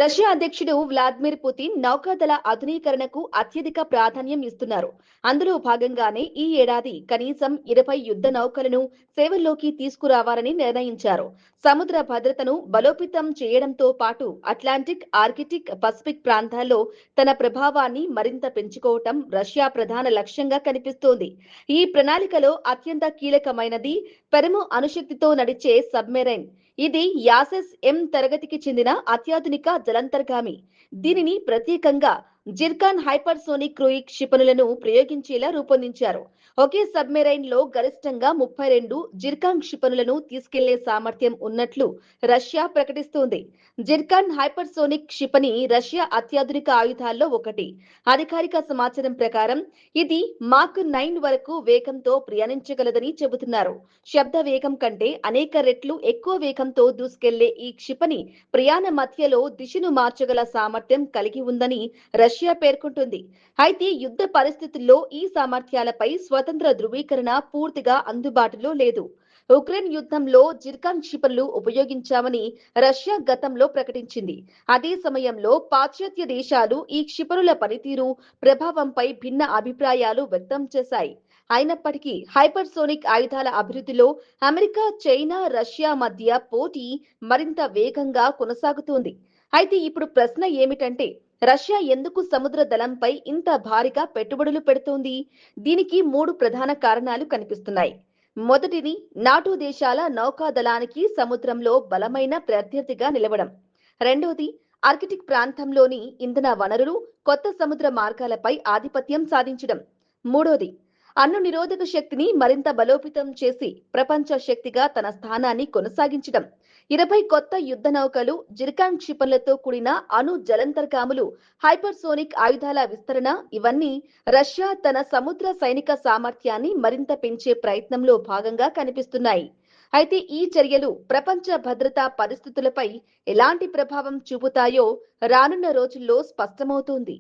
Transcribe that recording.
Russia అధ్యక్షుడు Vladimir Putin నౌకాదళ ఆధునీకరణకు అత్యధిక ప్రాధాన్యం ఇస్తున్నారు. అందులో భాగంగానే ఈ ఏడాది కనీసం 20 యుద్ధ నౌకలను సేవల్లోకి తీసుకురావాలని నిర్ణయించారు. సముద్ర భద్రతను బలోపేతం చేయడంతో పాటు అట్లాంటిక్, ఆర్కిటిక్, పసిఫిక్ ప్రాంతాల్లో తన ప్రభావాన్ని మరింత పెంచుకోవటం రష్యా ప్రధాన లక్ష్యంగా కనిపిస్తోంది. ఈ ప్రణాళికలో అత్యంత కీలకమైనది పెరము అణుశక్తితో నడిచే సబ్మెరైన్. ఇది యాసెస్ ఎం తరగతికి చెందిన అత్యాధునిక జలాంతర్గామి. దీనిని ప్రత్యేకంగా జిర్కాన్ హైపర్సోనిక్ క్రూయిజ్ క్షిపణులను ప్రయోగించేలా రూపొందించారు. ఒకే సబ్మెరైన్ లో గరిష్టంగా 32 జిర్కాన్ క్షిపణులను తీసుకెళ్లే సామర్థ్యం ఉన్నట్లు రష్యా ప్రకటిస్తోంది. జిర్కాన్ హైపర్సోనిక్ క్షిపణి రష్యా అత్యాధునిక ఆయుధాల్లో ఒకటి. అధికారిక సమాచారం ప్రకారం ఇది మాక్ 9 వరకు వేగంతో ప్రయాణించగలదని చెబుతున్నారు. శబ్ద వేగం కంటే అనేక రెట్లు ఎక్కువ వేగంతో దూసుకెళ్లే ఈ క్షిపణి ప్రయాణ మధ్యలో దిశను మార్చగల సామర్థ్యం కలిగి ఉందని రష్యా పేర్కొంటుంది. అయితే యుద్ధ పరిస్థితుల్లో ఈ సామర్థ్యాలపై స్వతంత్ర ధృవీకరణ పూర్తిగా అందుబాటులో లేదు. ఉక్రెయిన్ యుద్ధంలో జిర్కాన్ క్షిపణులు ఉపయోగించామని రష్యా గతంలో ప్రకటించింది. అదే సమయంలో పాశ్చాత్య దేశాలు ఈ క్షిపణుల పనితీరు, ప్రభావంపై భిన్న అభిప్రాయాలు వ్యక్తం చేశాయి. అయినప్పటికీ హైపర్సోనిక్ ఆయుధాల అభివృద్ధిలో అమెరికా, చైనా, రష్యా మధ్య పోటీ మరింత వేగంగా కొనసాగుతోంది. అయితే ఇప్పుడు ప్రశ్న ఏమిటంటే, రష్యా ఎందుకు సముద్ర దళంపై ఇంత భారీగా పెట్టుబడులు పెడుతోంది? దీనికి 3 ప్రధాన కారణాలు కనిపిస్తున్నాయి. మొదటిది, నాటో దేశాల నౌకాదళానికి సముద్రంలో బలమైన ప్రత్యర్థిగా నిలవడం. రెండోది, ఆర్కిటిక్ ప్రాంతంలోని ఇంధన వనరులు, కొత్త సముద్ర మార్గాలపై ఆధిపత్యం సాధించడం. మూడోది, అణు నిరోధక శక్తిని మరింత బలోపేతం చేసి ప్రపంచ శక్తిగా తన స్థానాన్ని కొనసాగించడం. 20 కొత్త యుద్ధ నౌకలు, జిర్కాన్ క్షిపణులతో కూడిన అణు జలంతర్గాములు, హైపర్సోనిక్ ఆయుధాల విస్తరణ ఇవన్నీ రష్యా తన సముద్ర సైనిక సామర్థ్యాన్ని మరింత పెంచే ప్రయత్నంలో భాగంగా కనిపిస్తున్నాయి. అయితే ఈ చర్యలు ప్రపంచ భద్రతా పరిస్థితులపై ఎలాంటి ప్రభావం చూపుతాయో రానున్న రోజుల్లో స్పష్టమవుతోంది.